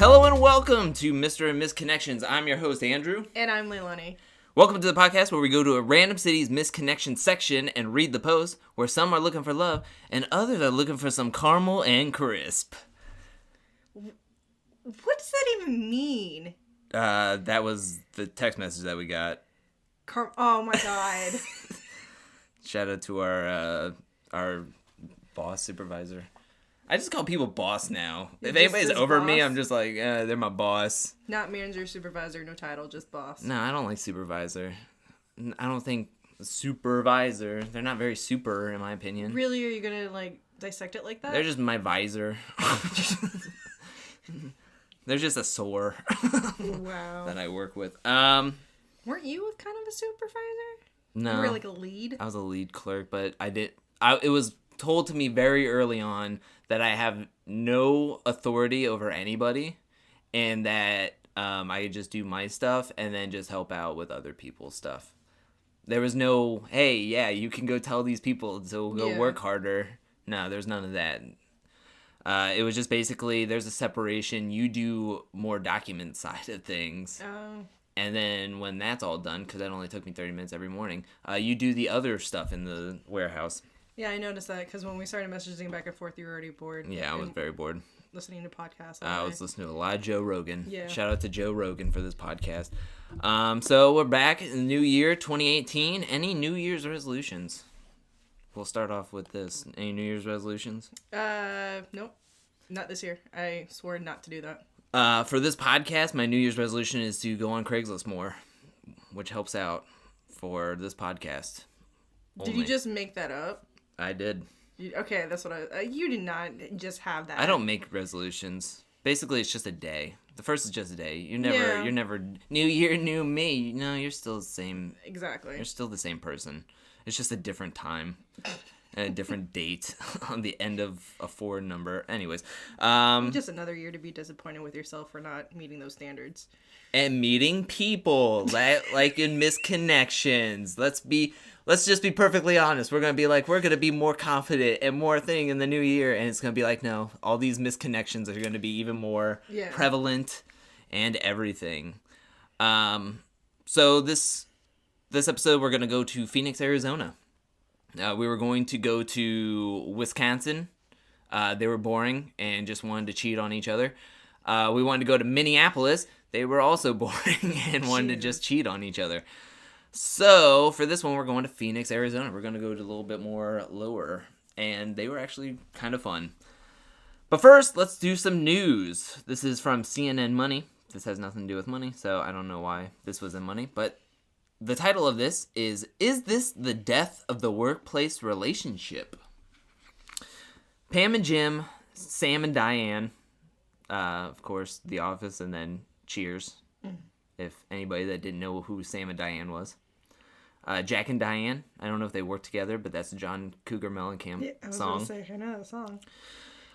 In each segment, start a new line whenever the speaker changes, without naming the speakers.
Hello and welcome to Mr. and Miss Connections. I'm your host, Andrew.
And I'm Leilani.
Welcome to the podcast where we go to a random city's misconnection section and read the posts, where some are looking for love and others are looking for some caramel and crisp.
What does that even mean?
That was the text message that we got.
Oh my god.
Shout out to our boss supervisor. I just call people boss now. If anybody's over me, I'm just like, they're my boss.
Not manager, supervisor, no title, just boss.
No, I don't like supervisor. I don't think supervisor. They're not very super, in my opinion.
Really? Are you gonna, dissect it like that?
They're just my visor. They're just a sore
Wow.
that I work with.
Weren't you kind of a supervisor?
No.
You were like a lead?
I was a lead clerk, but it was told to me very early on that I have no authority over anybody and that I could just do my stuff and then just help out with other people's stuff. There was no, hey, yeah, you can go tell these people to go work harder. No, there's none of that. It was just basically there's a separation. You do more document side of things.
Oh.
And then when that's all done, because that only took me 30 minutes every morning, you do the other stuff in the warehouse.
Yeah, I noticed that because when we started messaging back and forth, you were already bored.
Yeah, I was very bored.
Listening to podcasts.
I was listening to a lot of Joe Rogan.
Yeah.
Shout out to Joe Rogan for this podcast. So we're back in the new year, 2018. Any New Year's resolutions? We'll start off with this. Any New Year's resolutions?
Nope. Not this year. I swore not to do that.
For this podcast, my New Year's resolution is to go on Craigslist more, which helps out for this podcast.
Did you just make that up?
I did.
Okay, that's what you did not just have that.
I don't make resolutions. Basically, it's just a day. The first is just a day. You're never new year, new me. No, you're still the same.
Exactly.
You're still the same person. It's just a different time and a different date on the end of a foreign number. Anyways,
just another year to be disappointed with yourself for not meeting those standards.
And meeting people like in misconnections. Let's just be perfectly honest. We're going to be more confident and more thing in the new year. And it's going to be like, no, all these misconnections are going to be even more prevalent and everything. So this episode, we're going to go to Phoenix, Arizona. We were going to go to Wisconsin. They were boring and just wanted to cheat on each other. We wanted to go to Minneapolis. They were also boring and wanted to just cheat on each other. So, for this one, we're going to Phoenix, Arizona. We're going to go to a little bit more lower. And they were actually kind of fun. But first, let's do some news. This is from CNN Money. This has nothing to do with money, so I don't know why this was in money. But the title of this is this the death of the workplace relationship? Pam and Jim, Sam and Diane, of course, The Office, and then Cheers. If anybody that didn't know who Sam and Diane was. Jack and Diane. I don't know if they work together, but that's a John Cougar Mellencamp song.
I was going to say, I know that song.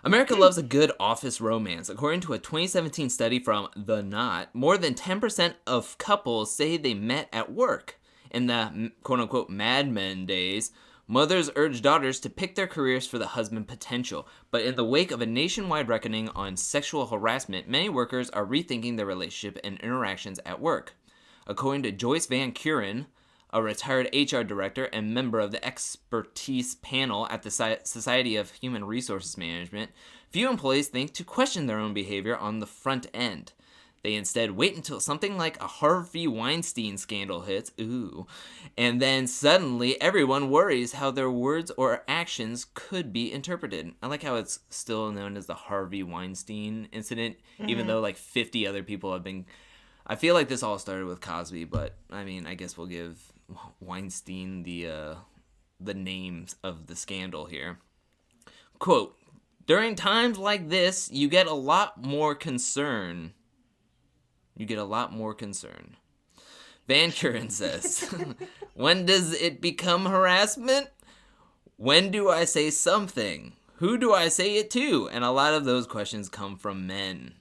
America loves a good office romance. According to a 2017 study from The Knot, more than 10% of couples say they met at work. In the quote-unquote Mad Men days, mothers urge daughters to pick their careers for the husband potential. But in the wake of a nationwide reckoning on sexual harassment, many workers are rethinking their relationship and interactions at work. According to Joyce Van Kuren, a retired HR director and member of the expertise panel at the Society of Human Resources Management, few employees think to question their own behavior on the front end. They instead wait until something like a Harvey Weinstein scandal hits, and then suddenly everyone worries how their words or actions could be interpreted. I like how it's still known as the Harvey Weinstein incident, even though 50 other people have been... I feel like this all started with Cosby, but I mean, I guess we'll give Weinstein the names of the scandal here. Quote, during times like this, you get a lot more concern. Van Kuren says, when does it become harassment? When do I say something? Who do I say it to? And a lot of those questions come from men.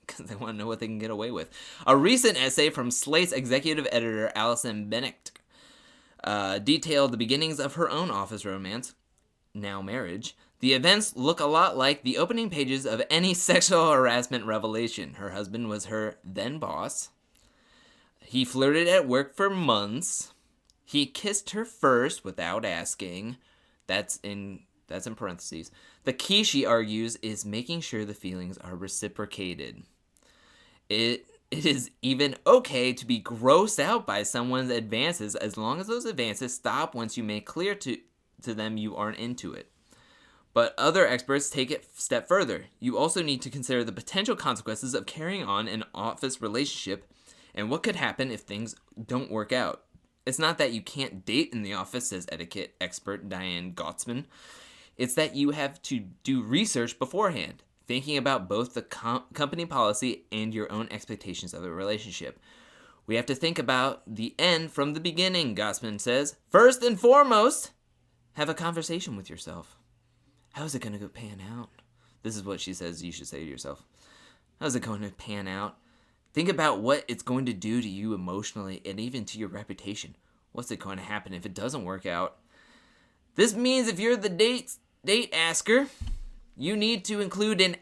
Because they want to know what they can get away with. A recent essay from Slate's executive editor, Alison Bennett, detailed the beginnings of her own office romance, now marriage, The events look a lot like the opening pages of any sexual harassment revelation. Her husband was her then boss. He flirted at work for months. He kissed her first without asking. That's in parentheses. The key, she argues, is making sure the feelings are reciprocated. It is even okay to be grossed out by someone's advances as long as those advances stop once you make clear to them you aren't into it. But other experts take it a step further. You also need to consider the potential consequences of carrying on an office relationship and what could happen if things don't work out. It's not that you can't date in the office, says etiquette expert Diane Gottsman. It's that you have to do research beforehand, thinking about both the company policy and your own expectations of the relationship. We have to think about the end from the beginning, Gottsman says. First and foremost, have a conversation with yourself. How's it going to pan out? This is what she says you should say to yourself. How's it going to pan out? Think about what it's going to do to you emotionally and even to your reputation. What's it going to happen if it doesn't work out? This means if you're the date asker, you need to include an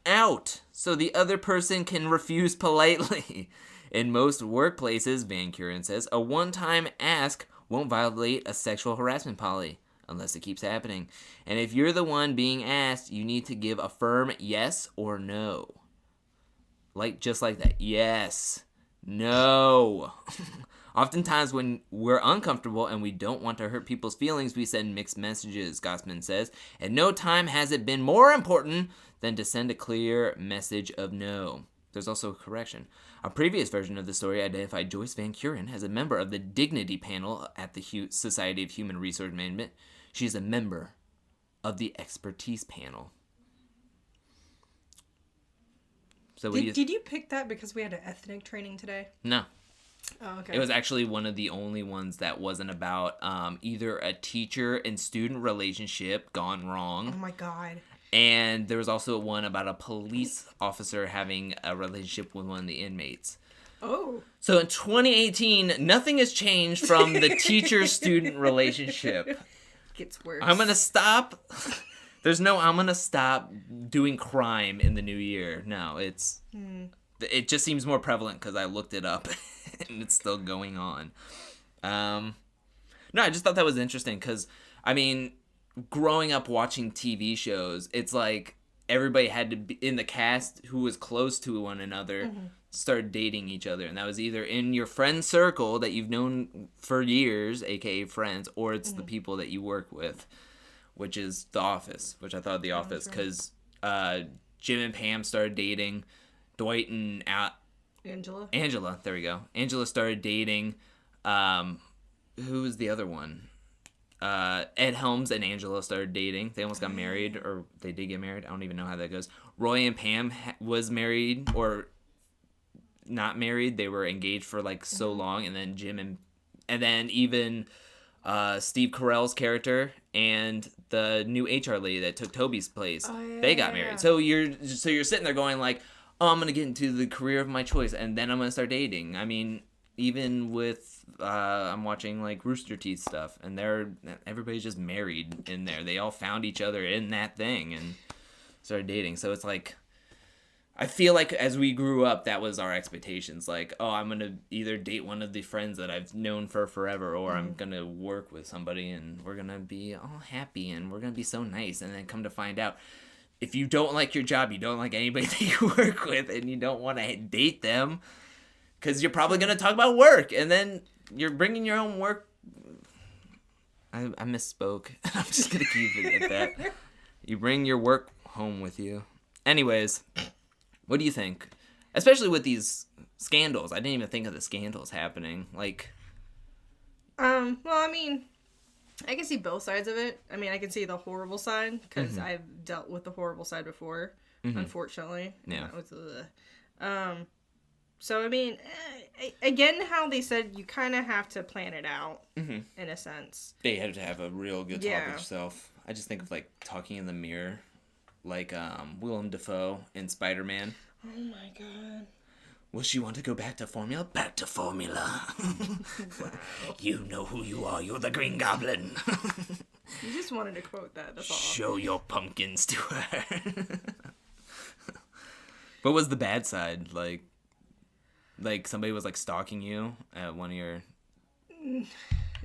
out so the other person can refuse politely. In most workplaces, Van Kuren says, a one-time ask won't violate a sexual harassment policy unless it keeps happening. And if you're the one being asked, you need to give a firm yes or no. Just like that. Yes. No. Oftentimes when we're uncomfortable and we don't want to hurt people's feelings, we send mixed messages, Gottsman says. At no time has it been more important than to send a clear message of no. There's also a correction. A previous version of the story identified Joyce Van Kuren as a member of the Dignity Panel at the Society of Human Resource Management. She's a member of the Expertise Panel. So
did you pick that because we had an ethnic training today?
No.
Oh, okay.
It was actually one of the only ones that wasn't about either a teacher and student relationship gone wrong.
Oh my God.
And there was also one about a police officer having a relationship with one of the inmates.
Oh.
So in 2018, nothing has changed from the teacher-student relationship.
Gets worse.
I'm going to stop. I'm going to stop doing crime in the new year. No, it just seems more prevalent because I looked it up and it's still going on. No, I just thought that was interesting because, I mean, growing up watching TV shows, it's like everybody had to be in the cast who was close to one another start dating each other, and that was either in your friend circle that you've known for years, aka friends, or it's the people that you work with, which is The Office, which I thought The Office, because Jim and Pam started dating, Dwight and Angela, there we go. Angela started dating, who was the other one? Ed Helms and Angela started dating. They almost got married, or they did get married. I don't even know how that goes. Roy and Pam was married, or not married. They were engaged for like so long, and then and then even Steve Carell's character and the new HR lady that took Toby's place, they got married. So you're sitting there going like, oh, I'm gonna get into the career of my choice, and then I'm gonna start dating. I mean, even with I'm watching like Rooster Teeth stuff, and everybody's just married in there. They all found each other in that thing and started dating. So it's like, I feel like as we grew up, that was our expectations. Like, oh, I'm gonna either date one of the friends that I've known for forever, or I'm gonna work with somebody and we're gonna be all happy and we're gonna be so nice. And then come to find out, if you don't like your job, you don't like anybody that you work with, and you don't want to date them, because you're probably going to talk about work, and then you're bringing your own work. I misspoke. I'm just going to keep it at that. You bring your work home with you. Anyways, what do you think? Especially with these scandals. I didn't even think of the scandals happening. Like,
well, I mean, I can see both sides of it. I mean, I can see the horrible side, because I've dealt with the horrible side before, unfortunately.
Yeah.
So, I mean, again, how they said you kind of have to plan it out, in a sense.
They had to have a real good talk with yourself. I just think of, like, talking in the mirror, like Willem Dafoe in Spider-Man.
Oh, my God.
Will she want to go back to formula? Back to formula.
Wow.
You know who you are. You're the Green Goblin.
You just wanted to quote that. That's all.
Show your pumpkins to her. What was the bad side? Like somebody was like stalking you at one of your...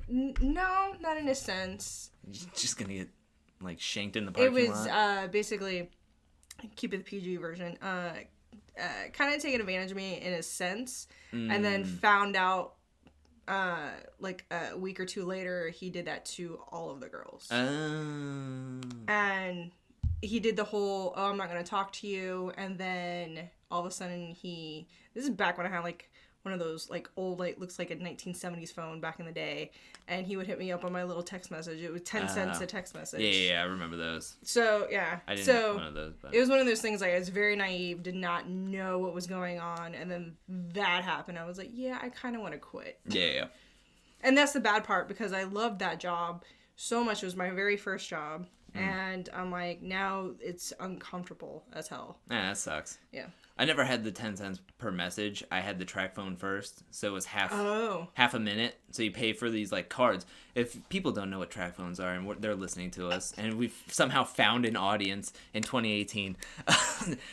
No, not in a sense.
You're just gonna get like shanked in the parking lot?
It was basically, keep it the PG version, kind of taking advantage of me in a sense, and then found out like a week or two later he did that to all of the girls. And he did the whole, I'm not going to talk to you, and then all of a sudden this is back when I had like one of those like old, like looks like a 1970s phone back in the day, and he would hit me up on my little text message. It was 10 cents a text message.
Yeah, I remember those.
So yeah,
I didn't have one of those, but
it was one of those things like I was very naive, did not know what was going on, and then that happened. I was like, yeah, I kind of want to quit.
Yeah.
And that's the bad part, because I loved that job so much. It was my very first job, and I'm like, now it's uncomfortable as hell.
That sucks.
Yeah.
I never had the 10 cents per message. I had the track phone first, so it was half a minute. So you pay for these like cards. If people don't know what track phones are and they're listening to us, and we've somehow found an audience in 2018,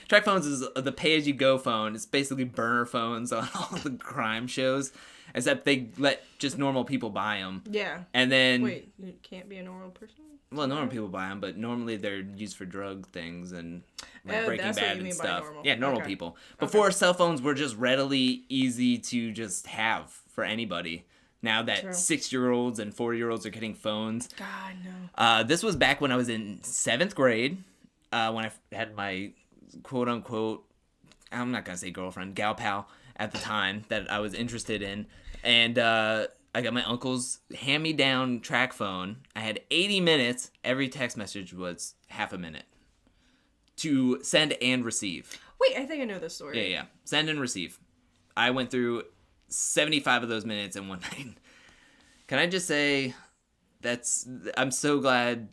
track phones is the pay-as-you-go phone. It's basically burner phones on all the crime shows, except they let just normal people buy them.
Yeah.
And then
wait, it can't be a normal person?
Well, normal people buy them, but normally they're used for drug things and like Breaking
that's
Bad
what you mean
and
by
stuff.
normal.
Yeah, normal
Okay.
people. Before, cell phones were just readily easy to just have for anybody. Now that
True.
6-year-olds and 4-year-olds are getting phones.
God, no.
This was back when I was in 7th grade, when I had my quote-unquote, I'm not going to say girlfriend, gal pal at the time that I was interested in. And I got my uncle's hand-me-down track phone. I had 80 minutes. Every text message was half a minute to send and receive.
Wait, I think I know this story.
Yeah. Send and receive. I went through 75 of those minutes in one night. Can I just say I'm so glad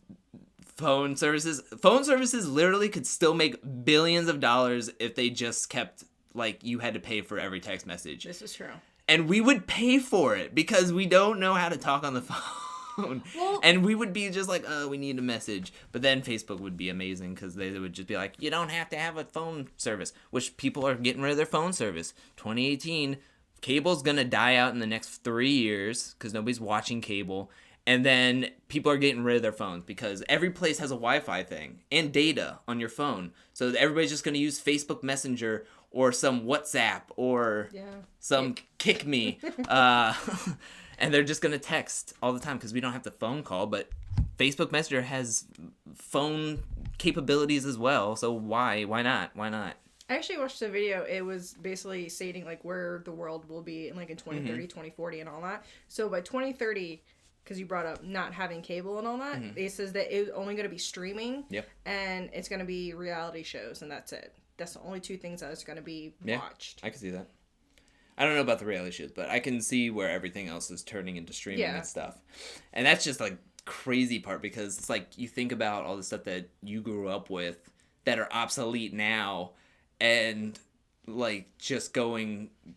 phone services literally could still make billions of dollars if they just kept, like, you had to pay for every text message.
This is true.
And we would pay for it because we don't know how to talk on the phone.
Well,
and we would be just like, oh, we need a message. But then Facebook would be amazing because they would just be like, you don't have to have a phone service, which people are getting rid of their phone service. 2018, cable's going to die out in the next 3 years because nobody's watching cable. And then people are getting rid of their phones because every place has a Wi-Fi thing and data on your phone. So everybody's just going to use Facebook Messenger or some WhatsApp or some Kick Me. And they're just going to text all the time because we don't have to phone call. But Facebook Messenger has phone capabilities as well. So why not?
I actually watched a video. It was basically stating like where the world will be in like in 2030, 2040 and all that. So by 2030, because you brought up not having cable and all that, it says that it's only going to be streaming.
Yep.
And it's going to be reality shows, and that's it. That's the only two things that is going to be watched.
I can see that. I don't know about the reality shows, but I can see where everything else is turning into streaming and stuff. And that's just like crazy part because it's like you think about all the stuff that you grew up with that are obsolete now and like just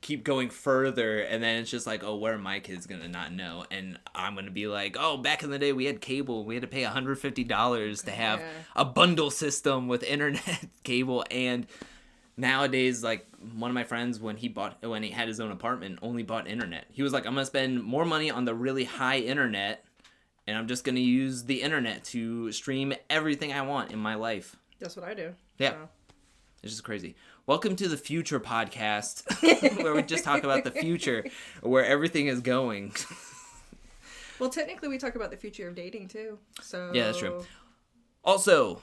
keep going further, and then it's just like, oh, where are my kids gonna not know? And I'm gonna be like, oh, back in the day we had cable, we had to pay $150 to have a bundle system with internet, cable, and nowadays, like, one of my friends, when he had his own apartment, only bought internet. He was like, I'm gonna spend more money on the really high internet, and I'm just gonna use the internet to stream everything I want in my life.
That's what I do.
Yeah.
So.
It's just crazy. Welcome to the Future Podcast, where we just talk about the future, where everything is going.
Well, technically, we talk about the future of dating, too. So
Yeah, that's true. Also,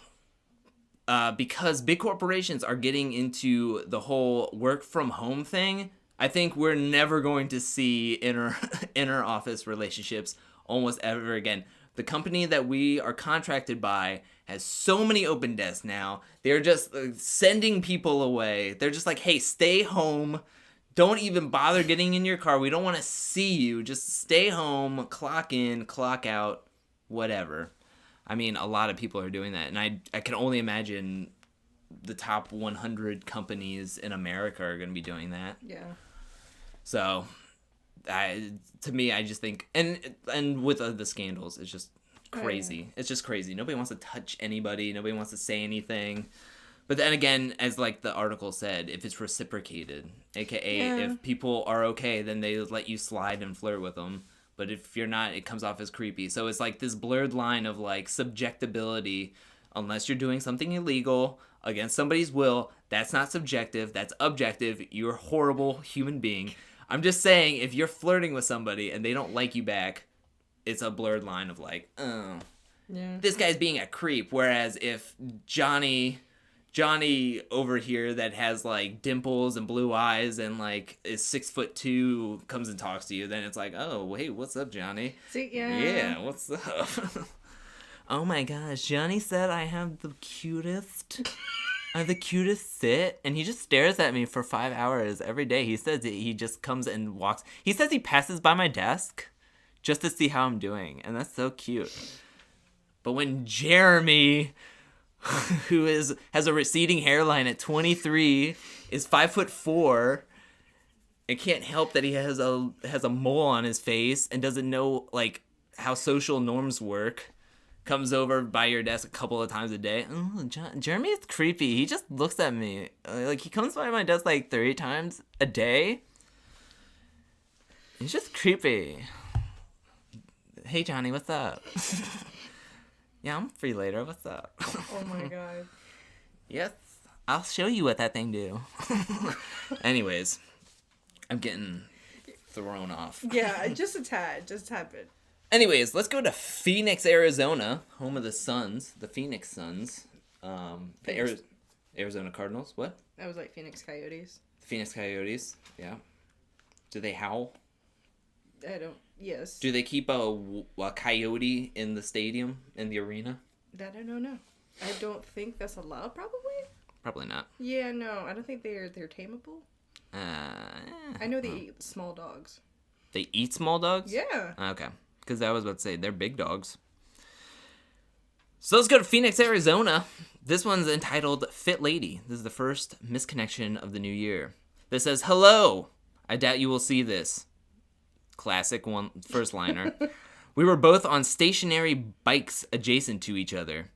because big corporations are getting into the whole work from home thing, I think we're never going to see inner office relationships almost ever again. The company that we are contracted by has so many open desks now. They're just sending people away. They're just like, hey, stay home. Don't even bother getting in your car. We don't want to see you. Just stay home, clock in, clock out, whatever. I mean, a lot of people are doing that. And I can only imagine the top 100 companies in America are going to be doing that.
Yeah.
So, to me, I just think, and with the scandals, it's just crazy. It's just crazy. Nobody wants to touch anybody. Nobody wants to say anything. But then again, as like the article said, if it's reciprocated, aka if people are okay, then they let you slide and flirt with them. But if you're not, it comes off as creepy. So it's like this blurred line of like subjectability. Unless you're doing something illegal against somebody's will, that's not subjective. That's objective. You're a horrible human being. I'm just saying, if you're flirting with somebody and they don't like you back, it's a blurred line of like, oh, this guy's being a creep. Whereas if Johnny over here that has like dimples and blue eyes and like is 6'2" comes and talks to you, then it's like, oh wait, what's up, Johnny?
See,
yeah, what's up? Oh my gosh, Johnny said I have the cutest sit, and he just stares at me for 5 hours every day. He says he just comes and walks. He says he passes by my desk just to see how I'm doing, and that's so cute. But when Jeremy, who has a receding hairline at 23, is 5'4", and can't help that he has a mole on his face and doesn't know like how social norms work, comes over by your desk a couple of times a day. Oh, Jeremy is creepy. He just looks at me. Like, he comes by my desk like 3 times a day. He's just creepy. Hey, Johnny, what's up? Yeah, I'm free later. What's up?
Oh, my God.
Yes, I'll show you what that thing do. Anyways, I'm getting thrown off.
Yeah, just a tad bit.
Anyways, let's go to Phoenix, Arizona, home of the Suns, the Phoenix Suns, the Arizona Cardinals. What?
That was like Phoenix Coyotes.
The Phoenix Coyotes, yeah. Do they howl?
Yes.
Do they keep a coyote in the stadium, in the arena?
That I don't know. I don't think that's allowed, probably?
Probably not.
Yeah, no, I don't think they're tameable. I know they eat small dogs.
They eat small dogs?
Yeah.
Okay. Because I was about to say, they're big dogs. So let's go to Phoenix, Arizona. This one's entitled Fit Lady. This is the first misconnection of the new year. This says, hello. I doubt you will see this. Classic one, first liner. We were both on stationary bikes adjacent to each other.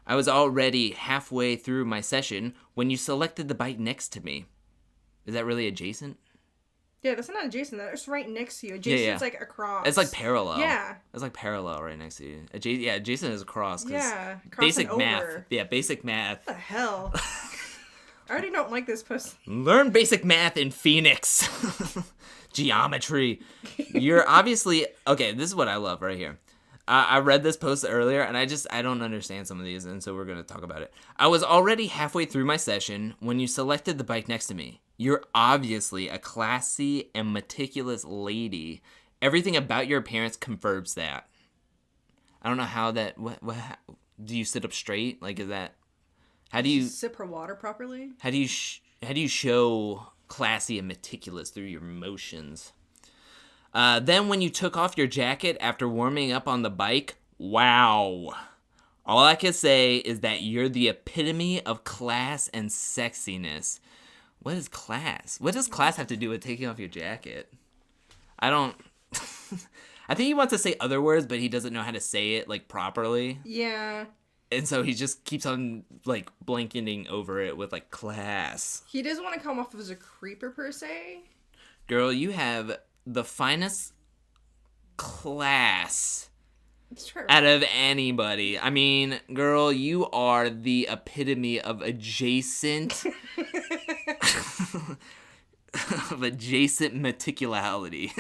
I was already halfway through my session when you selected the bike next to me. Is that really adjacent?
Yeah, that's not adjacent. That's right next to you. Adjacent's like across.
It's like parallel.
Yeah.
It's like parallel right next to you. Adjacent is across.
Yeah.
Basic math.
Over.
Yeah, basic math.
What the hell? I already don't like this person.
Learn basic math in Phoenix. Geometry. You're obviously... Okay, this is what I love right here. I read this post earlier, and I don't understand some of these, and so we're going to talk about it. I was already halfway through my session when you selected the bike next to me. You're obviously a classy and meticulous lady. Everything about your appearance confirms that. I don't know how that... What do you sit up straight? Like, is that... How do you...
Sip her water properly?
How do you show classy and meticulous through your motions? Then when you took off your jacket after warming up on the bike, wow. All I can say is that you're the epitome of class and sexiness. What is class? What does class have to do with taking off your jacket? I don't... I think he wants to say other words, but he doesn't know how to say it, like, properly.
Yeah.
And so he just keeps on, like, blanketing over it with, like, class.
He doesn't want to come off as a creeper, per se.
Girl, you have the finest class out of anybody. I mean, girl, you are the epitome of adjacent... of adjacent meticularity.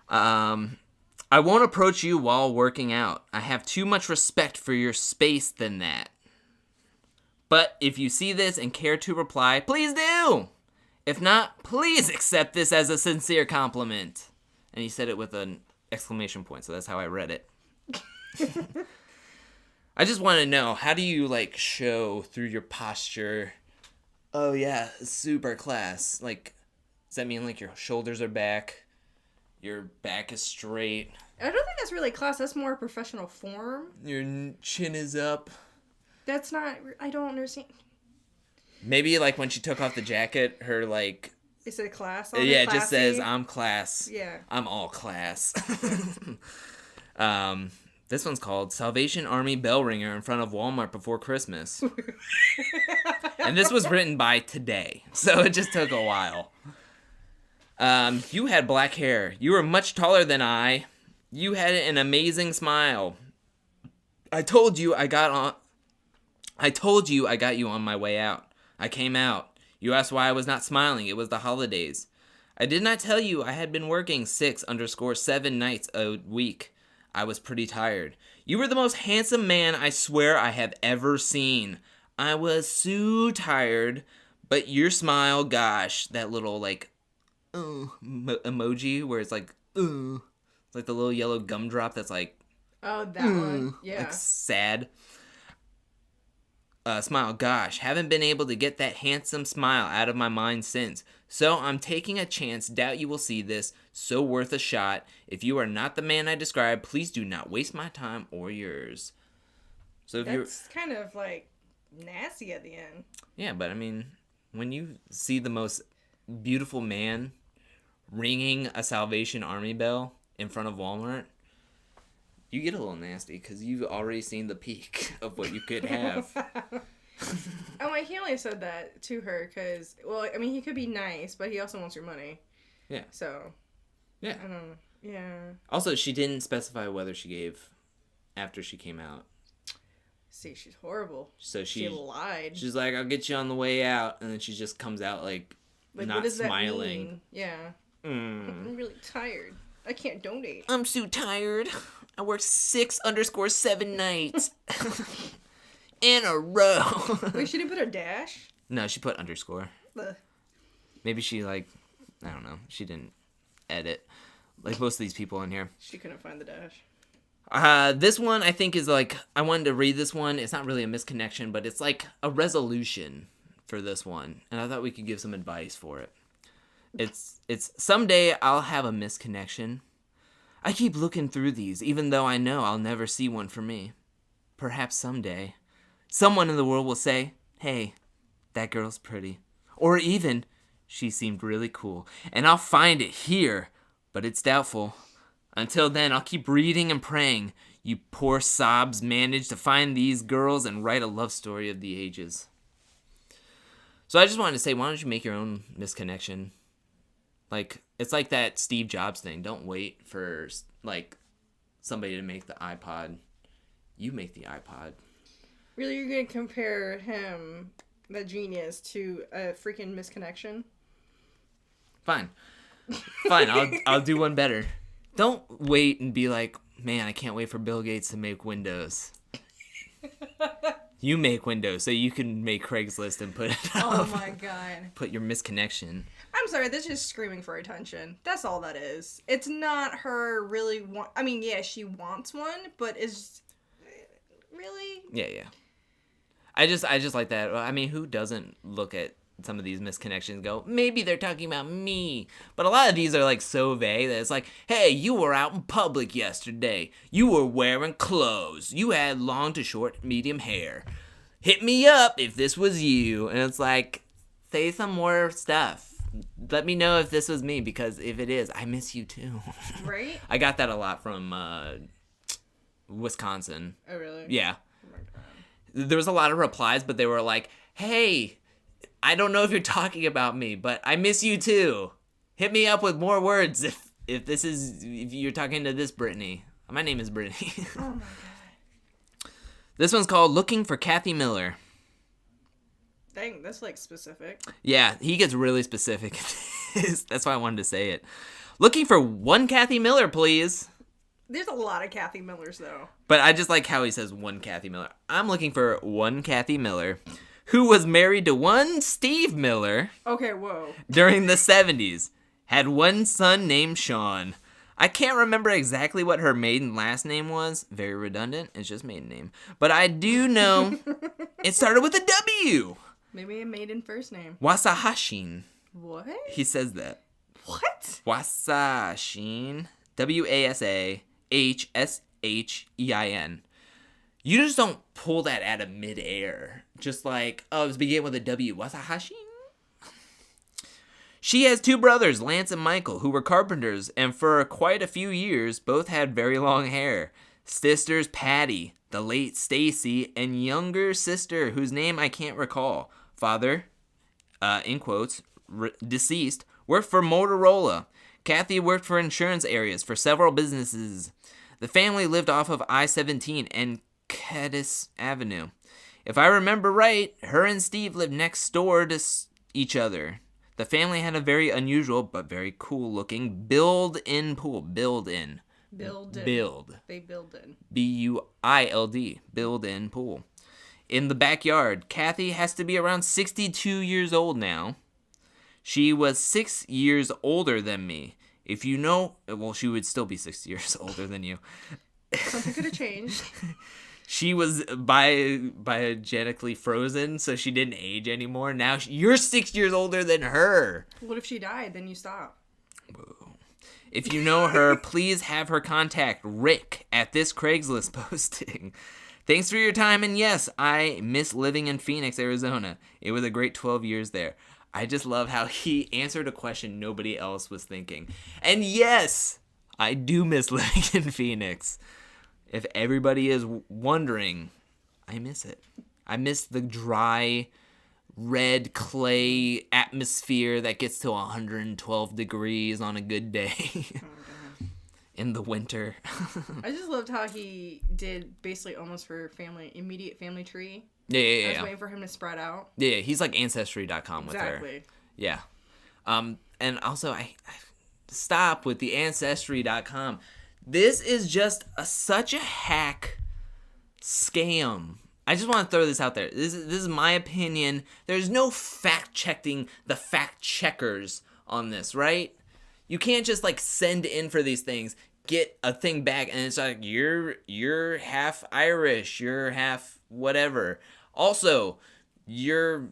I won't approach you while working out. I have too much respect for your space than that. But if you see this and care to reply, please do. If not, please accept this as a sincere compliment. And he said it with an exclamation point, so that's how I read it. I just want to know, how do you, like, show through your posture, oh yeah, super class? Like, does that mean, like, your shoulders are back? Your back is straight.
I don't think that's really class. That's more a professional form.
Your chin is up.
That's not... I don't understand.
Maybe, like, when she took off the jacket, her, like...
Is it class?
Yeah, it just says, I'm class.
Yeah.
I'm all class. This one's called Salvation Army Bell Ringer in front of Walmart before Christmas. And this was written by today, so it just took a while. You had black hair. You were much taller than I. You had an amazing smile. I told you I got you on my way out. I came out. You asked why I was not smiling. It was the holidays. I did not tell you I had been working 6_7 nights a week. I was pretty tired. You were the most handsome man I swear I have ever seen. I was so tired, but your smile, gosh, that little like emoji where it's like it's like the little yellow gumdrop that's like
oh, that one, yeah,
like sad. Smile, gosh, haven't been able to get that handsome smile out of my mind since. So I'm taking a chance, doubt you will see this, so worth a shot. If you are not the man I described, please do not waste my time or yours. So if
that's kind of like nasty at the end.
Yeah, but I mean, when you see the most beautiful man ringing a Salvation Army bell in front of Walmart, you get a little nasty because you've already seen the peak of what you could have.
Oh, like, he only said that to her because, well, I mean, he could be nice, but he also wants your money.
Yeah.
So.
Yeah.
I don't know. Yeah.
Also, she didn't specify whether she gave after she came out.
See, she's horrible.
So she
lied.
She's like, I'll get you on the way out. And then she just comes out like not
what does
smiling.
That mean? Yeah. I'm really tired. I can't donate.
I'm so tired. I worked 6_7 nights in a row.
Wait, she didn't put a dash?
No, she put underscore.
Ugh.
Maybe she I don't know. She didn't edit like most of these people in here.
She couldn't find the dash.
This one I think is like, I wanted to read this one. It's not really a misconnection, but it's like a resolution for this one. And I thought we could give some advice for it. It's someday I'll have a misconnection. I keep looking through these, even though I know I'll never see one for me. Perhaps someday, someone in the world will say, hey, that girl's pretty. Or even, she seemed really cool. And I'll find it here, but it's doubtful. Until then, I'll keep reading and praying. You poor sobs manage to find these girls and write a love story of the ages. So I just wanted to say, why don't you make your own misconnection? Like, it's like that Steve Jobs thing. Don't wait for, like, somebody to make the iPod. You make the iPod.
Really, you're going to compare him, the genius, to a freaking misconnection?
Fine. I'll do one better. Don't wait and be like, man, I can't wait for Bill Gates to make Windows. You make Windows so you can make Craigslist and put it up.
Oh my god.
Put your misconnection.
I'm sorry, this is screaming for attention. That's all that is. It's not her really I mean, yeah, she wants one, but is really?
Yeah. I just like that. I mean, who doesn't look at some of these misconnections and go, maybe they're talking about me? But a lot of these are like so vague that it's like, hey, you were out in public yesterday. You were wearing clothes. You had long to short, medium hair. Hit me up if this was you. And it's like, say some more stuff. Let me know if this was me, because if it is, I miss you too.
Right?
I got that a lot from Wisconsin.
Oh, really?
Yeah.
Oh my god.
There was a lot of replies, but they were like, hey, I don't know if you're talking about me, but I miss you too. Hit me up with more words if you're talking to this Brittany. My name is Brittany.
Oh my god.
This one's called Looking for Kathy Miller.
Dang, that's like specific.
Yeah, he gets really specific. That's why I wanted to say it. Looking for one Kathy Miller, please.
There's a lot of Kathy Millers, though.
But I just like how he says one Kathy Miller. I'm looking for one Kathy Miller who was married to one Steve Miller.
Okay, whoa.
During the 70s. Had one son named Sean. I can't remember exactly what her maiden last name was. Very redundant. It's just maiden name. But I do know it started with a W.
Maybe a maiden first name.
Wasahashin.
What?
He says that.
What?
Wasahashin. Washshein. You just don't pull that out of midair. Just like, oh, it was beginning with a W. Wasahashin. She has 2 brothers, Lance and Michael, who were carpenters, and for quite a few years, both had very long hair. Sisters Patty, the late Stacy, and younger sister, whose name I can't recall. Father, in quotes, deceased, worked for Motorola. Kathy worked for insurance areas for several businesses. The family lived off of I-17 and Cadiz Avenue. If I remember right, her and Steve lived next door to each other. The family had a very unusual but very cool-looking build-in pool. Build-in. Build.
They build in.
B-U-I-L-D. Build-in pool. In the backyard, Kathy has to be around 62 years old now. She was 6 years older than me. If you know, well, she would still be 6 years older than you.
Something could have changed.
She was biogenically frozen, so she didn't age anymore. Now you're 6 years older than her.
What if she died? Then you stop.
Whoa. If you know her, please have her contact Rick at this Craigslist posting. Thanks for your time, and yes, I miss living in Phoenix, Arizona. It was a great 12 years there. I just love how he answered a question nobody else was thinking. And yes, I do miss living in Phoenix. If everybody is wondering, I miss it. I miss the dry, red clay atmosphere that gets to 112 degrees on a good day in the winter.
I just loved how he did basically almost for immediate family tree.
Yeah.
I was waiting for him to spread out.
Yeah, he's like Ancestry.com with her.
Exactly.
Yeah. And also, I stop with the Ancestry.com. This is just such a hack scam. I just want to throw this out there. This is my opinion. There's no fact-checking the fact-checkers on this, right? You can't just, like, send in for these things, get a thing back, and it's like, you're half Irish, you're half whatever. Also, your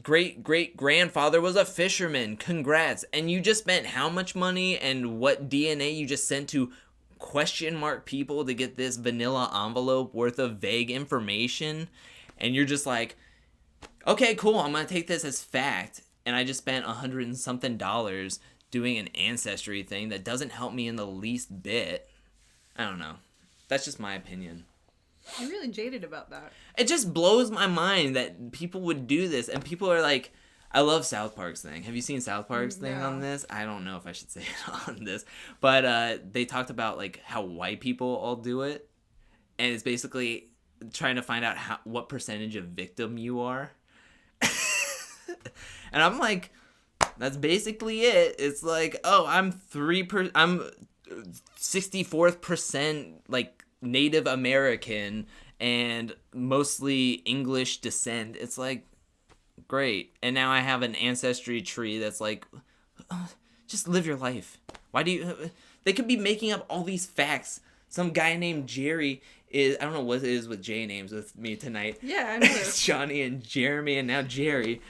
great-great-grandfather was a fisherman. Congrats. And you just spent how much money and what DNA you just sent to question mark people to get this vanilla envelope worth of vague information, and you're just like, okay, cool, I'm gonna take this as fact, and I just spent $100 and something doing an ancestry thing that doesn't help me in the least bit. I don't know. That's just my opinion.
I'm really jaded about that.
It just blows my mind that people would do this, and people are like, I love South Park's thing. Have you seen South Park's thing on this? I don't know if I should say it on this. But they talked about like how white people all do it. And it's basically trying to find out what percentage of victim you are. And I'm like, that's basically it. It's like, oh, I'm 64th% like Native American and mostly English descent. It's like, great. And now I have an ancestry tree that's like, just live your life. Why do you... They could be making up all these facts. Some guy named Jerry is... I don't know what it is with J names with me tonight.
Yeah, I know.
It's Johnny and Jeremy and now Jerry.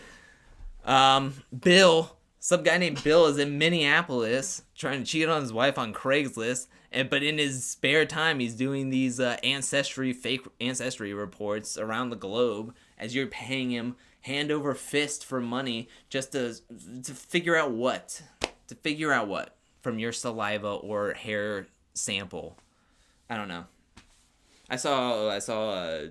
Bill. Some guy named Bill is in Minneapolis trying to cheat on his wife on Craigslist. But in his spare time, he's doing these fake ancestry reports around the globe as you're paying him hand over fist for money just to figure out what? To figure out what? From your saliva or hair sample. I don't know. I saw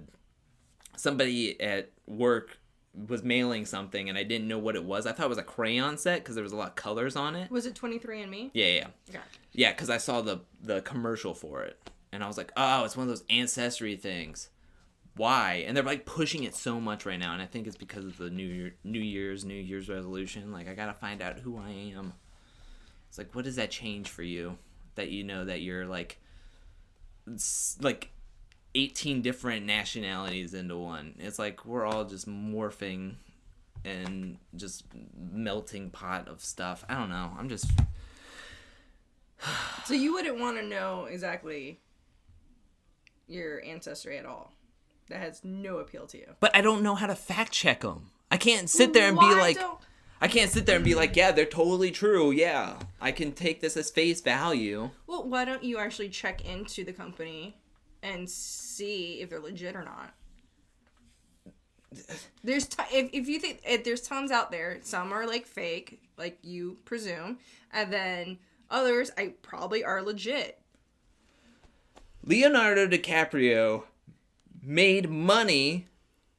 somebody at work was mailing something and I didn't know what it was. I thought it was a crayon set because there was a lot of colors on it.
Was it 23andMe?
Yeah.
Okay.
Yeah, because I saw the commercial for it. And I was like, oh, it's one of those ancestry things. Why? And they're like pushing it so much right now, and I think it's because of the New Year's resolution. Like, I gotta find out who I am. It's like, what does that change for you? That you know that you're like 18 different nationalities into one. It's like we're all just morphing and just melting pot of stuff. I don't know. I'm just...
So you wouldn't want to know exactly your ancestry at all? That has no appeal to you.
But I don't know how to fact check them. I can't sit there and be like... I can't sit there and be like, yeah, they're totally true. Yeah, I can take this as face value.
Well, why don't you actually check into the company and see if they're legit or not? There's if you think there's tons out there. Some are like fake, like you presume, and then others I probably are legit.
Leonardo DiCaprio made money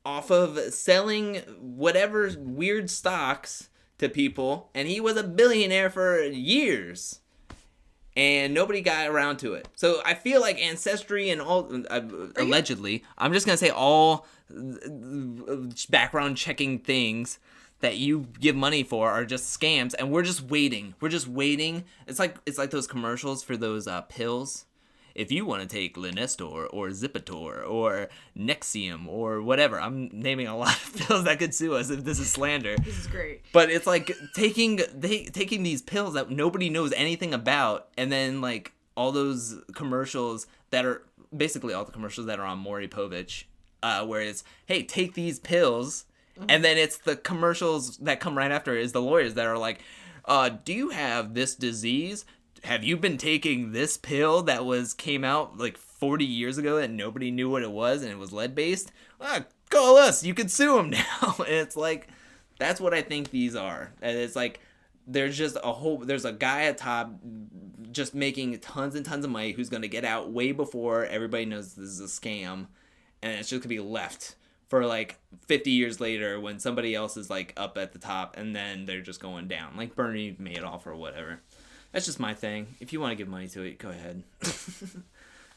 off of selling whatever weird stocks to people, and he was a billionaire for years. And nobody got around to it. So I feel like Ancestry and all, allegedly, I'm just going to say all background checking things that you give money for are just scams, and we're just waiting. We're just waiting. It's like those commercials for those pills. If you want to take Linestor or Zipitor or Nexium or whatever, I'm naming a lot of pills that could sue us if this is slander.
This is great.
But it's like taking these pills that nobody knows anything about, and then like all those commercials that are basically all the commercials that are on Maury Povich, where it's, hey, take these pills, and then it's the commercials that come right after is the lawyers that are like, do you have this disease? Have you been taking this pill that came out like 40 years ago that nobody knew what it was and it was lead-based? Call us. You can sue them now. And it's like, that's what I think these are. And it's like, there's a guy at top just making tons and tons of money who's going to get out way before everybody knows this is a scam. And it's just going to be left for like 50 years later when somebody else is like up at the top and then they're just going down. Like Bernie Madoff or whatever. That's just my thing. If you want to give money to it, go ahead.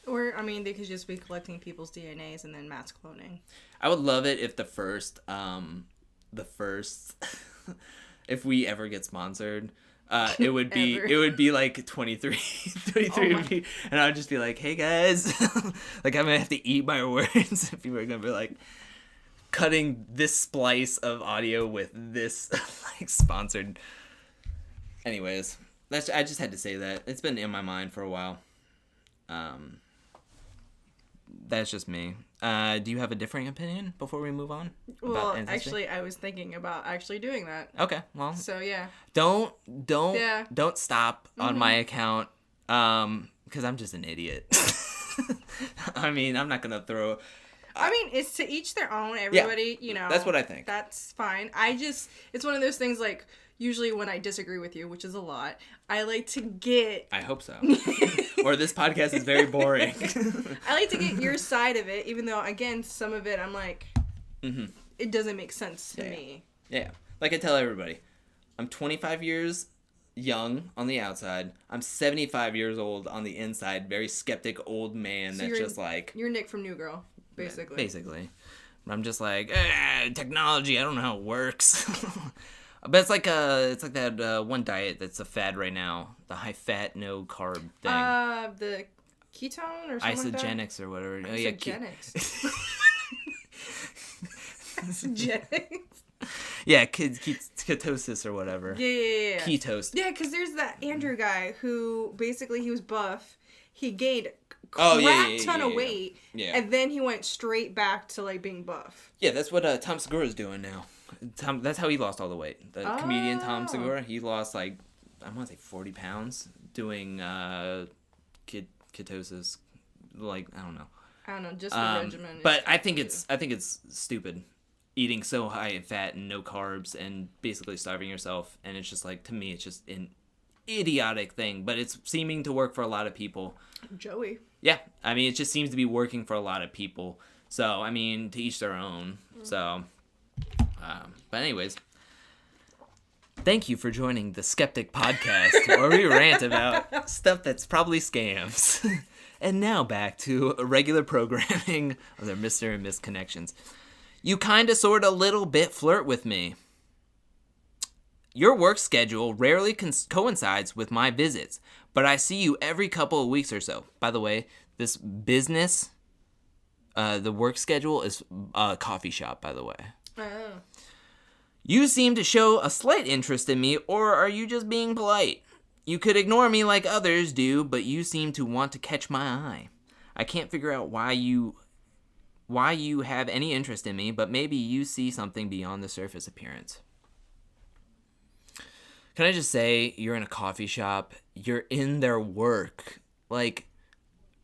Or, I mean, they could just be collecting people's DNAs and then mass cloning.
I would love it if the first, if we ever get sponsored, it would be like 23 would be, and I would just be like, hey guys, like I'm gonna have to eat my words. People are gonna be like, cutting this splice of audio with this like sponsored. Anyways. I just had to say that. It's been in my mind for a while. That's just me. Do you have a differing opinion before we move on?
Well, actually, I was thinking about actually doing that.
Okay, well.
So, yeah.
Don't stop on my account, because I'm just an idiot. I mean, I'm not going to throw...
I mean, it's to each their own. Everybody, you know.
That's what I think.
That's fine. It's one of those things like... Usually when I disagree with you, which is a lot, I like to get...
I hope so. Or this podcast is very boring.
I like to get your side of it, even though, again, some of it I'm like, it doesn't make sense to me.
Yeah. Like I tell everybody, I'm 25 years young on the outside. I'm 75 years old on the inside. Very skeptic old man that's just like...
You're Nick from New Girl, basically.
Basically. I'm just like, technology, I don't know how it works. But it's like that one diet that's a fad right now, the high fat, no carb thing.
The ketone or something
Isogenics or whatever.
Isogenics. Isogenics.
Yeah, ketosis or whatever.
Yeah.
Ketos.
Yeah, because there's that Andrew guy who basically he was buff. He gained crap ton of weight. Yeah. And then he went straight back to like being buff.
Yeah, that's what Tom Segura's doing now. That's how he lost all the weight. The comedian Tom Segura, he lost like, I want to say 40 pounds doing ketosis. Like, I don't know, just the regimen. But I think it's stupid eating so high in fat and no carbs and basically starving yourself. And it's just like, to me, it's just an idiotic thing. But it's seeming to work for a lot of people.
Joey.
Yeah, I mean, it just seems to be working for a lot of people. So, I mean, to each their own. So... but anyways, thank you for joining the Skeptic Podcast, where we rant about stuff that's probably scams. And now back to regular programming of their Mr. and Miss Connections. You kinda, sorta, little bit flirt with me. Your work schedule rarely coincides with my visits, but I see you every couple of weeks or so. By the way, this business, the work schedule is a coffee shop, by the way.
Oh.
You seem to show a slight interest in me, or are you just being polite? You could ignore me like others do, but you seem to want to catch my eye. I can't figure out why you have any interest in me, but maybe you see something beyond the surface appearance. Can I just say, you're in a coffee shop, you're in their work, like...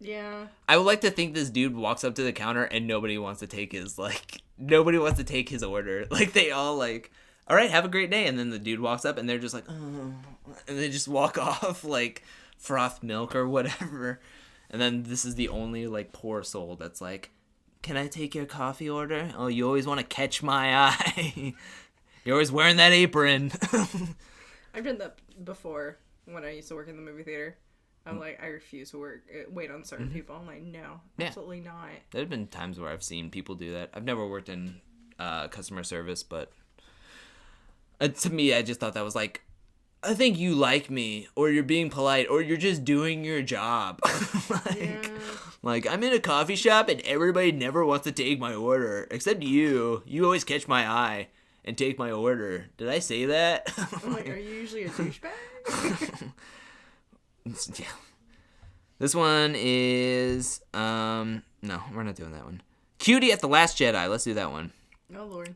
Yeah.
I would like to think this dude walks up to the counter and nobody wants to take his, like, nobody wants to take his order. Like, they all like, all right, have a great day. And then the dude walks up and they're just like, oh, and they just walk off like frothed milk or whatever. And then this is the only like poor soul that's like, can I take your coffee order? Oh, you always want to catch my eye. You're always wearing that apron.
I've done that before when I used to work in the movie theater. I'm like, I refuse to wait on certain people. I'm like, no, absolutely not.
There have been times where I've seen people do that. I've never worked in customer service, but to me, I just thought that was like, I think you like me, or you're being polite, or you're just doing your job. Like, I'm in a coffee shop and everybody never wants to take my order, except you. You always catch my eye and take my order. Did I say that?
I'm like, are you usually a douchebag?
Yeah. This one is no, we're not doing that one. Cutie at the Last Jedi. Let's do that one.
Oh Lord.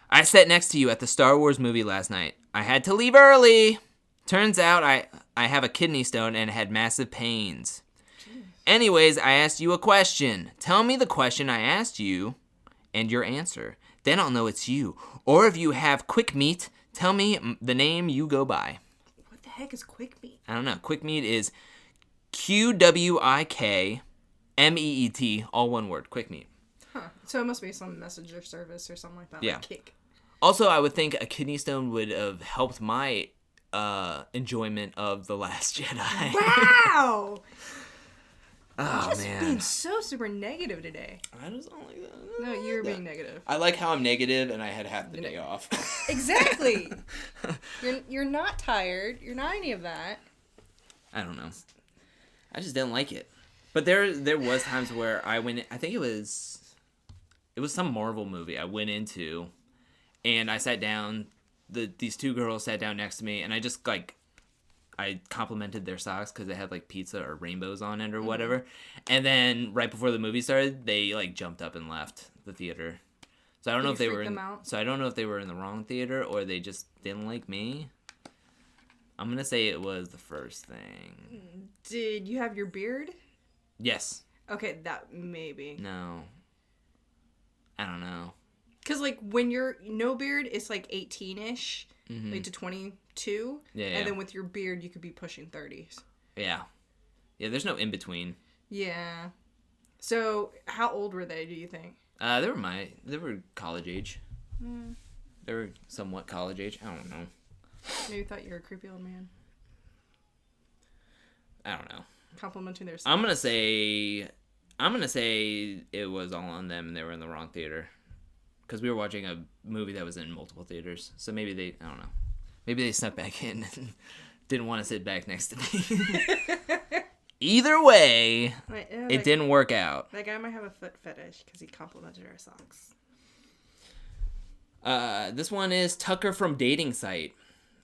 I sat next to you at the Star Wars movie last night. I had to leave early. Turns out I have a kidney stone and had massive pains. Jeez. Anyways, I asked you a question. Tell me the question I asked you and your answer. Then I'll know it's you. Or if you have quick meat, tell me the name you go by.
What the heck is quick meat?
I don't know. Quick meet is QWIKMEET, all one word. Quick meet.
Huh. So it must be some messenger service or something like that.
Yeah.
Like Kick.
Also, I would think a kidney stone would have helped my enjoyment of The Last Jedi.
Wow!
Oh,
You're just
man.
being so super negative today.
I just don't like that.
No, you're being negative.
I like how I'm negative and I had half the day off.
Exactly. You're not tired. You're not any of that.
I don't know. I just didn't like it. But there was times where I went. I think it was some Marvel movie I went into, and I sat down. These two girls sat down next to me, and I just like I complimented their socks because they had like pizza or rainbows on it or whatever. And then right before the movie started, they like jumped up and left the theater. So I don't know if they were I don't know if they were in the wrong theater or they just didn't like me. I'm gonna say it was the first thing.
Did you have your beard?
Yes.
Okay, that maybe.
No. I don't know.
Because, like, when you're no beard, it's, like, 18-ish, like, to 22.
Yeah.
And then with your beard, you could be pushing 30s.
Yeah. Yeah, there's no in-between.
Yeah. So, how old were they, do you think?
They were college age. They were somewhat college age. I don't know.
Maybe thought you were a creepy old man.
I don't know.
Complimenting their
I'm gonna say it was all on them and they were in the wrong theater. Because we were watching a movie that was in multiple theaters. So maybe I don't know. Maybe they snuck back in and didn't want to sit back next to me. Either way, it didn't work out.
That guy might have a foot fetish because he complimented our socks.
This one is Tucker from Dating Site.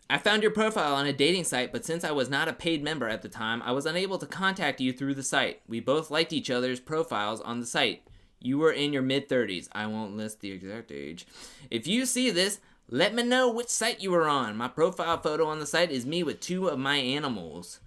I found your profile on a dating site, but since I was not a paid member at the time, I was unable to contact you through the site. We both liked each other's profiles on the site. You were in your mid-30s. I won't list the exact age. If you see this, let me know which site you were on. My profile photo on the site is me with 2 of my animals.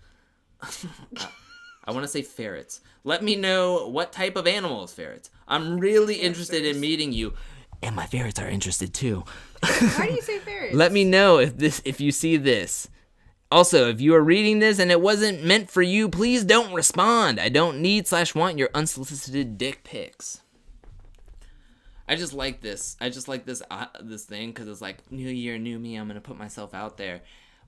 I want to say ferrets. Let me know what type of animals, ferrets. I'm really interested in meeting you. And my ferrets are interested too.
Why do you say ferrets?
Let me know if you see this. Also, if you are reading this and it wasn't meant for you, please don't respond. I don't need/want your unsolicited dick pics. I just like this. I just like this thing because it's like, new year, new me. I'm going to put myself out there,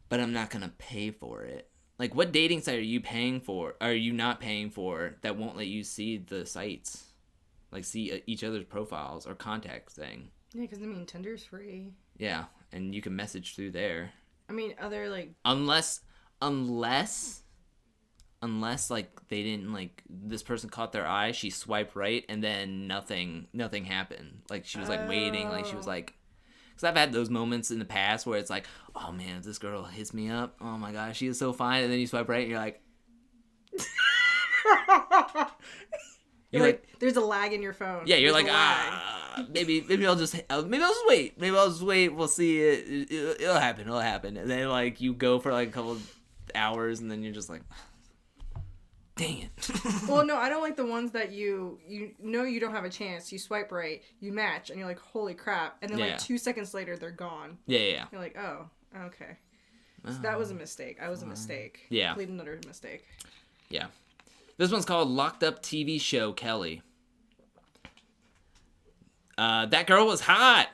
but I'm not going to pay for it. Like, what dating site are you paying for? Are you not paying for that won't let you see the sites? Like, see each other's profiles or contact thing.
Yeah, because, I mean, Tinder's free.
Yeah, and you can message through there.
I mean, other, like...
Unless, like, they didn't, like, this person caught their eye, she swiped right, and then nothing happened. Like, she was, like, waiting, like, she was, like... Because I've had those moments in the past where it's like, oh, man, if this girl hits me up, oh, my gosh, she is so fine, and then you swipe right, and you're like...
You're like, there's a lag in your phone.
Yeah, you're
there's
like, maybe I'll just wait. Maybe I'll just wait. We'll see it. It'll happen. And then like you go for like a couple hours, and then you're just like, Dang it.
Well, no, I don't like the ones that you know you don't have a chance. You swipe right, you match, and you're like, holy crap. And then
Yeah.
like 2 seconds later, they're gone.
Yeah.
You're like, oh, okay. So that was a mistake. I was a mistake.
Yeah.
Complete another mistake.
Yeah. This one's called Locked Up TV Show Kelly. That girl was hot.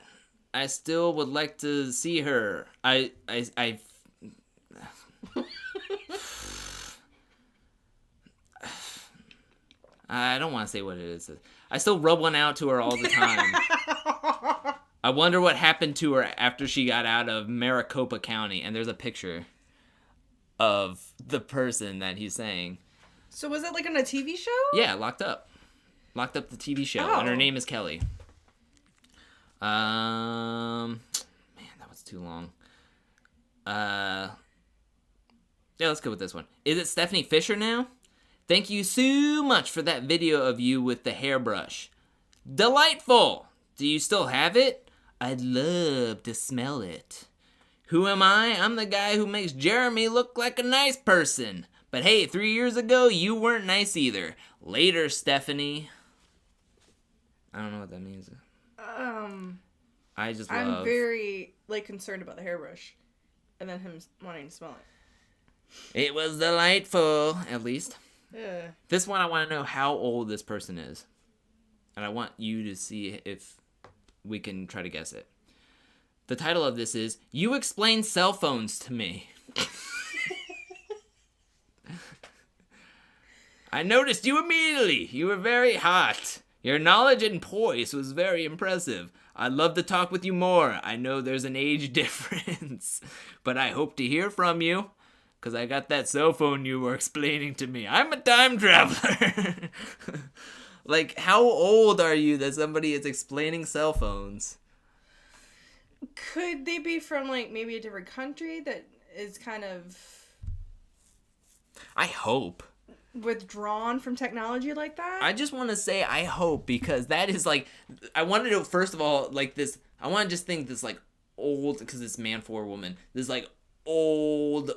I still would like to see her. I don't want to say what it is. I still rub one out to her all the time. I wonder what happened to her after she got out of Maricopa County. And there's a picture of the person that he's saying.
So was it like on a TV show?
Yeah, Locked Up. Locked Up the TV show.
Oh.
And her name is Kelly. Man, that was too long. Yeah, let's go with this one. Is it Stephanie Fisher now? Thank you so much for that video of you with the hairbrush. Delightful! Do you still have it? I'd love to smell it. Who am I? I'm the guy who makes Jeremy look like a nice person. But hey, 3 years ago, you weren't nice either. Later, Stephanie. I don't know what that means. I just love...
I'm very, like, concerned about the hairbrush. And then him wanting to smell it.
It was delightful, at least.
Yeah.
This one, I want to know how old this person is. And I want you to see if we can try to guess it. The title of this is, You Explain Cell Phones to Me. I noticed you immediately. You were very hot. Your knowledge and poise was very impressive. I'd love to talk with you more. I know there's an age difference, but I hope to hear from you, because I got that cell phone you were explaining to me. I'm a time traveler. Like, how old are you that somebody is explaining cell phones?
Could they be from, like, maybe a different country that is kind of...
I hope.
Withdrawn from technology like that?
I just want to say I hope, because that is like, I wanted to, first of all, like this, I want to just think this like old, because it's man for a woman, this like old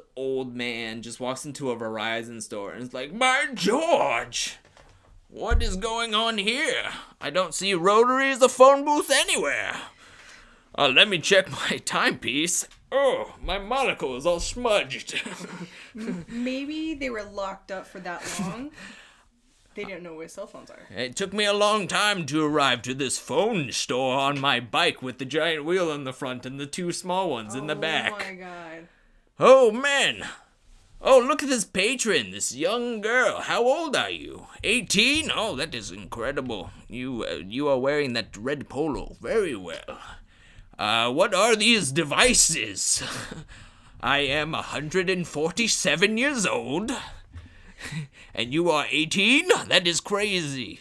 man just walks into a Verizon store and is like, by George, what is going on here? I don't see Rotary as a phone booth anywhere. Let me check my timepiece. Oh, my monocle is all smudged.
Maybe they were locked up for that long. They didn't know where cell phones are.
It took me a long time to arrive to this phone store on my bike with the giant wheel in the front and the two small ones in the back.
Oh my god.
Oh, man. Oh, look at this patron, this young girl. How old are you? 18? Oh, that is incredible. You are wearing that red polo very well. What are these devices? I am 147 years old. And you are 18? That is crazy.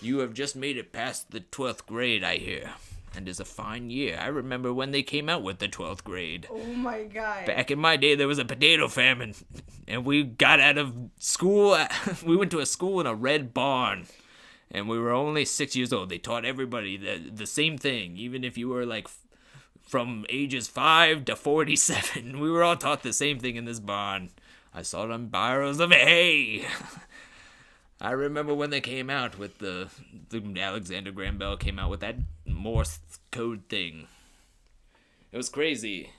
You have just made it past the 12th grade, I hear. And it's a fine year. I remember when they came out with the 12th grade.
Oh my god.
Back in my day, there was a potato famine. And we got out of school. We went to a school in a red barn. And we were only 6 years old. They taught everybody the same thing. Even if you were like from ages 5 to 47. We were all taught the same thing in this barn. I saw them barrels of hay. I remember when they came out with the Alexander Graham Bell came out with that Morse code thing. It was crazy.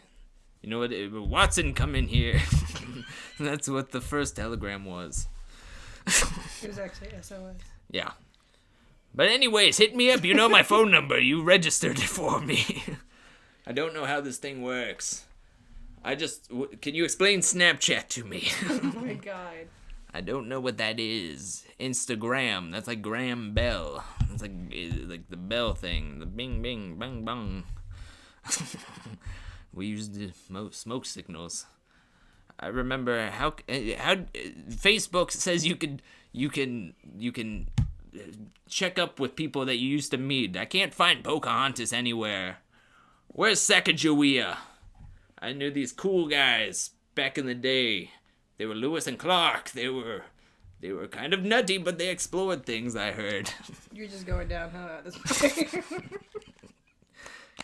You know what? Watson, come in here. That's what the first telegram was.
It was actually SOS.
Yeah. But anyways, hit me up. You know my phone number. You registered it for me. I don't know how this thing works. Can you explain Snapchat to me?
Oh my god.
I don't know what that is. Instagram. That's like Graham Bell. It's like the bell thing. The bing, bing, bang, bang. We used the smoke signals. I remember how Facebook says you can check up with people that you used to meet. I can't find Pocahontas anywhere. Where's Sacagawea? I knew these cool guys back in the day. They were Lewis and Clark. They were kind of nutty, but they explored things, I heard.
You're just going downhill at this point.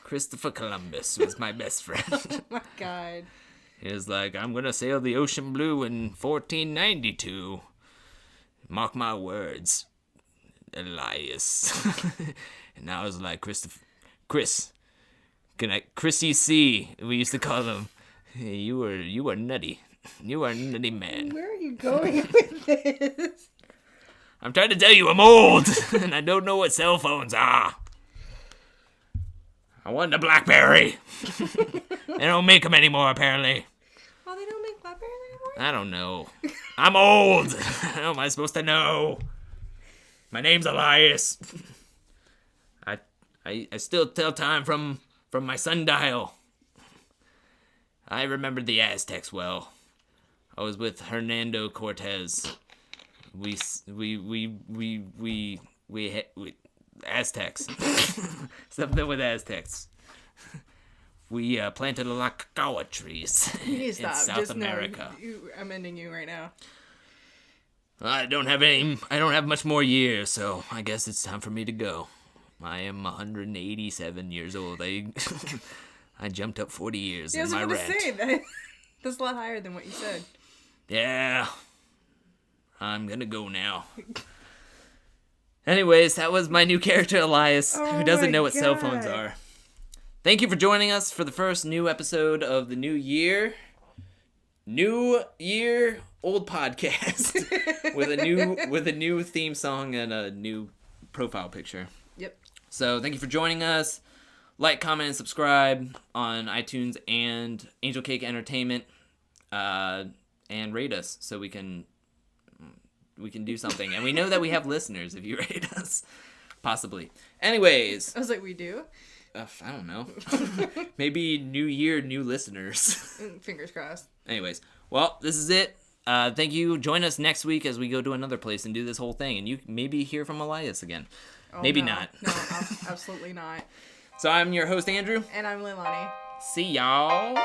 Christopher Columbus was my best friend.
Oh my god.
He was like, I'm gonna sail the ocean blue in 1492. Mark my words, Elias. And I was like, Chris, Chrissy C, we used to call him. Hey, you were nutty. You are a nutty man.
Where are you going with this?
I'm trying to tell you I'm old, and I don't know what cell phones are. I want a BlackBerry. They don't make them anymore, apparently.
Oh, they don't make BlackBerries anymore?
I don't know. I'm old. How am I supposed to know? My name's Elias. I still tell time from my sundial. I remembered the Aztecs well. I was with Hernando Cortez. We Aztecs. Something with Aztecs. We planted a lot of cacao trees in South America.
I'm ending you right now.
I don't have much more years, so I guess it's time for me to go. I am 187 years old. I jumped up 40 years in my rant.
I was going to say, that's a lot higher than what you said.
Yeah. I'm gonna go now. Anyways, that was my new character, Elias, who doesn't know what cell phones are. Thank you for joining us for the first new episode of the new year. New year, old podcast with a new theme song and a new profile picture.
Yep.
So thank you for joining us. Like, comment, and subscribe on iTunes and Angel Cake Entertainment, and rate us so we can do something. And we know that we have listeners if you rate us, possibly. Anyways,
I was like, we do.
I don't know. Maybe new year, new listeners.
Fingers crossed.
Anyways, well, this is it. Thank you. Join us next week as we go to another place and do this whole thing. And you maybe hear from Elias again.
Oh,
maybe
no.
not.
No, absolutely not.
So I'm your host, Andrew.
And I'm Leilani.
See y'all.